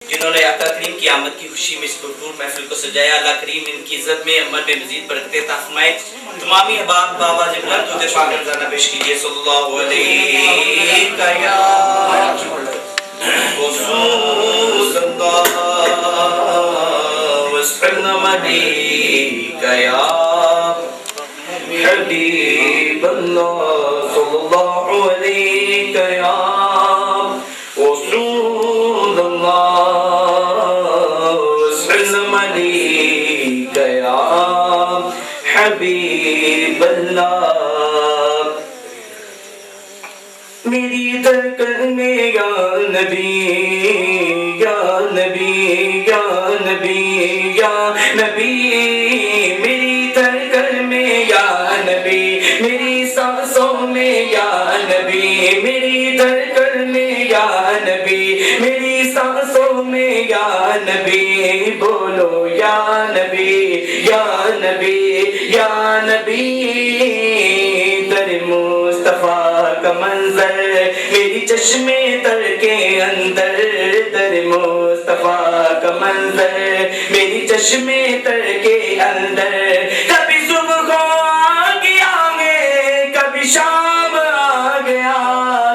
جنہوں نے آقا کریم کی آمد کی خوشی میں اس بھرپور محفل کو سجایا. اللہ کریم ان کی عزت میں عمر میں مزید برکتیں عطا فرمائے. تمامی احباب بآواز بلند درود پاک روزانہ پیش کیجیے. صلی اللہ علیہ یا رسول اللہ وسلم علیک یا حبیب اللہ صلی اللہ علیہ یا رسول اللہ وسلم علیک یا حبیب اللہ. میری دھڑکن میں یا نبی یا نبی یا نبی یا نبی، میری دھڑکن میں یا نبی، میری سانسوں میں یا نبی، میری دھڑکن میں یا نبی، میری سانسوں میں یا نبی. بولو یا نبی یا نبی یا نبی. در مصطفیٰ کا منظر میری چشمے تر کے اندر، در مصطفیٰ کا منظر میری چشمے تر کے اندر. کبھی صبح آ گیا ہے کبھی شام آ گیا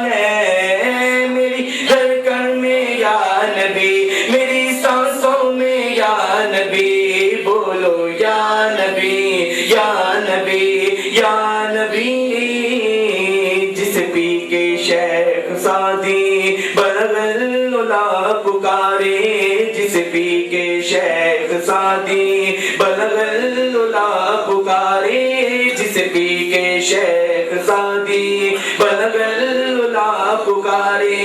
ہے، میری دھڑکن میں یا نبی، میری سانسوں میں یا نبی. بولو یا نبی یا نبی یا نبی. جس پی کے شیخ سعدی بلغ العلا پکارے، جس پی کے شیخ سعدی بلغ العلا پکارے، جس پی کے شیخ سعدی بلغ العلا پکارے.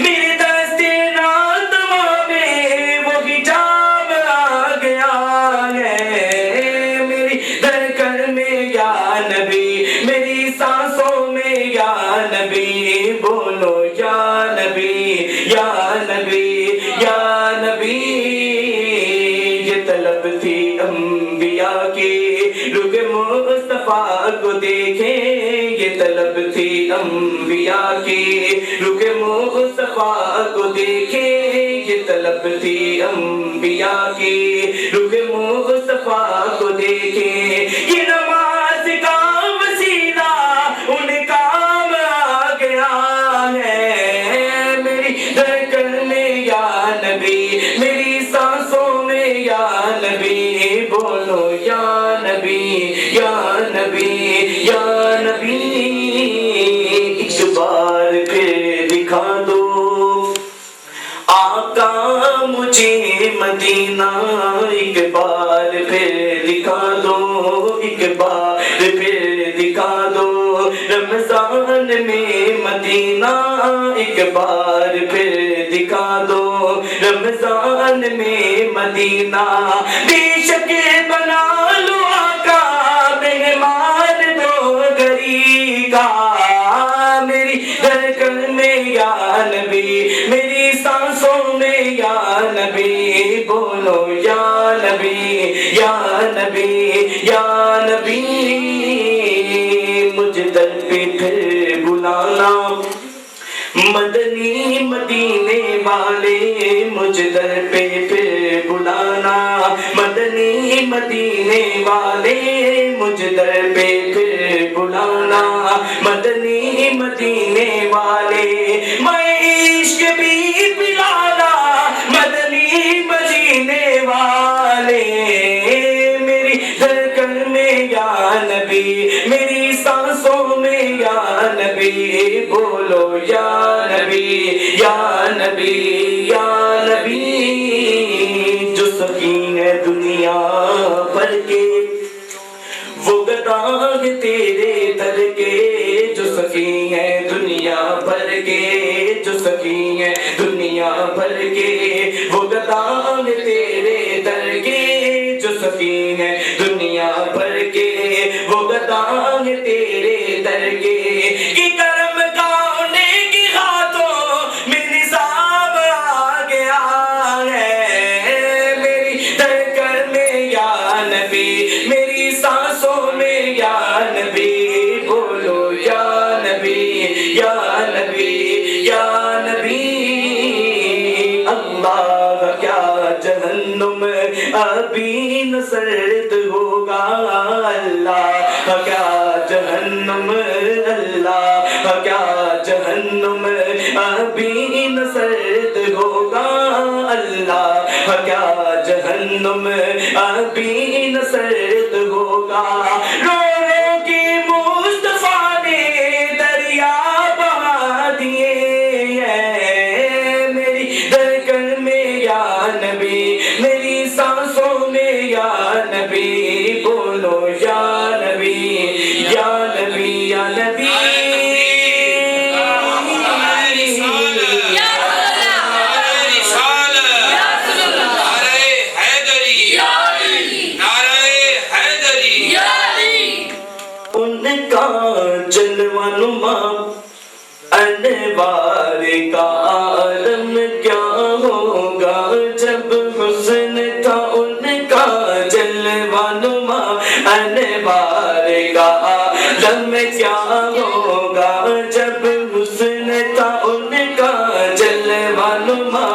میرے دستے ناتواں میں وہی جام آ گیا ہے، میری دھڑکن میں یا نبی، میری سانسوں میں یا نبی. بولو یا نبی یا نبی یا نبی. یہ طلب تھی انبیاء کی رخ مصطفیٰ کو دیکھیں، یہ طلب تھی انبیاء کی رخ مصطفیٰ کو دیکھیں، یہ طلب تھی انبیاء کی رخ مصطفیٰ کو دیکھیں. یہ نماز کا وسیلہ ان کام آ گیا ہے، میری دھڑکن میں یا نبی، میری سانسوں میں یا نبی. بولو یا نبی یا نبی یا نبی. ایک بار پھر دکھا دو آقا مجھے مدینہ، ایک بار پھر دکھا دو، ایک بار پھر دکھا دو رمضان میں مدینہ، ایک بار پھر دکھا دو رمضان میں مدینہ. بے شک بنا لو آقا مہمان دو گھری کا، میری دھڑکن میں یا نبی، میری سانسوں میں یا نبی. بولو یا نبی یا نبی یا نبی. مجھے در پہ پھر بلانا مدنی مدینے والے، مجھے در پہ پھر بلانا مدنی مدینے والے، مجھے در پہ پھر بلانا مدنی مدینے والے. میں عشق بھی پلانا مدنی مدینے والے، میری دھڑکن میں یا نبی، میری سانسوں میں یا نبی. بولو یا نبی یا نبی یا نبی. جو سخی ہے دنیا بھر کے وہ گداغ تیرے در کے، جو سخی ہے دنیا بھر کے، جو سخی ہے دنیا بھر کے وہ گداغ تیرے در کے، جو سخی ہے دنیا بھر کے وہ گداغ تیرے در کے. کہ کرم کاؤنے کی ہاتھوں میں نظام آ گیا ہے، میری دھڑکن میں یا نبی، میری سانسوں میں یا نبی. بولو یا نبی یا نبی یا نبی. اللہ ابھی نہ سرد ہوگا اللہ کیا جہنم اللہ کیا جہنم ابھی نہ سرد ہوگا اللہ کیا جہنم ابھی نہ سرد ہوگا رو رو کے مصطفیٰ نے دریا بہا دیے ہیں میری دھڑکن میں یا نبی میری سانسوں میں یا نبی بولو یا نبی یا نبی یا نبی جلوہ نما انوار کا عالم کیا ہوگا جب حسن تھا ان کا جلوہ نما انوار کا عالم کیا ہوگا جب حسن تھا ان کا جلوہ نما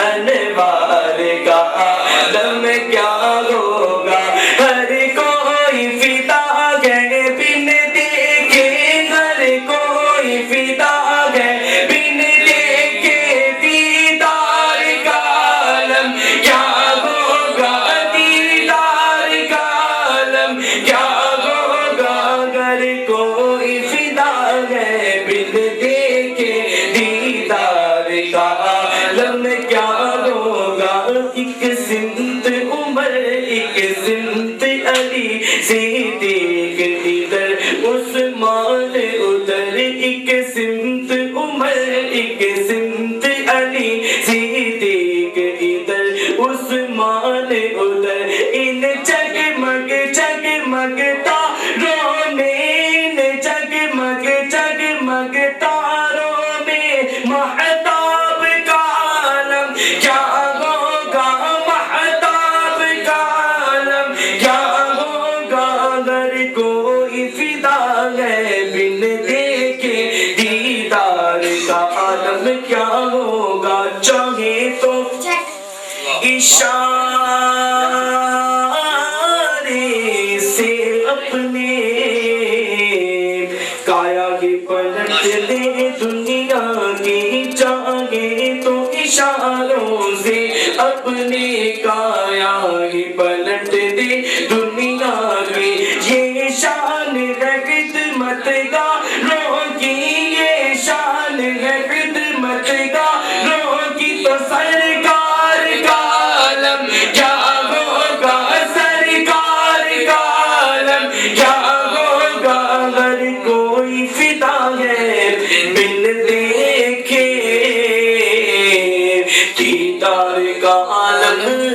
انوار کا عالم کیا ہوگا ہر کوئی فدا گئے بن دیکھے ہر کوئی فدا گئے بن دیکھے دیدار کا عالم کیا ہوگا دیدار کا عالم کیا ہوگا ہر کوئی فدا گئے بن دیکھے دیدار کا عالم کیا ہوگا ایک سمت عمر ایک سمت علی صدیق ادھر عثمان ادھر ایک سمت عمر ایک سمت علی صدیق ادھر عثمان ادھر ان جگمگ جگمگ تاروں میں ان جگمگ جگمگ تاروں میں مہتاب کا عالم کیا ہوگا مہتاب کا عالم کیا ہوگا اگر کوئی فدا ہے بن دیکھے دیدار کا عالم کیا ہوگا چاہے تو اشارے سے اپنے کایا ہی پلٹ دے دنیا کی چاہے تو اشاروں سے اپنی کایا ہی پلٹ دے دنیا کی یہ شان ہے خدمت گاروں کی یہ شان ہے خدمت گاروں کی تو سرکار کا عالم کیا ہوگا سرکار کا عالم کیا ہوگا اگر کوئی فدا ہے بن دیکھے دیدار کا عالم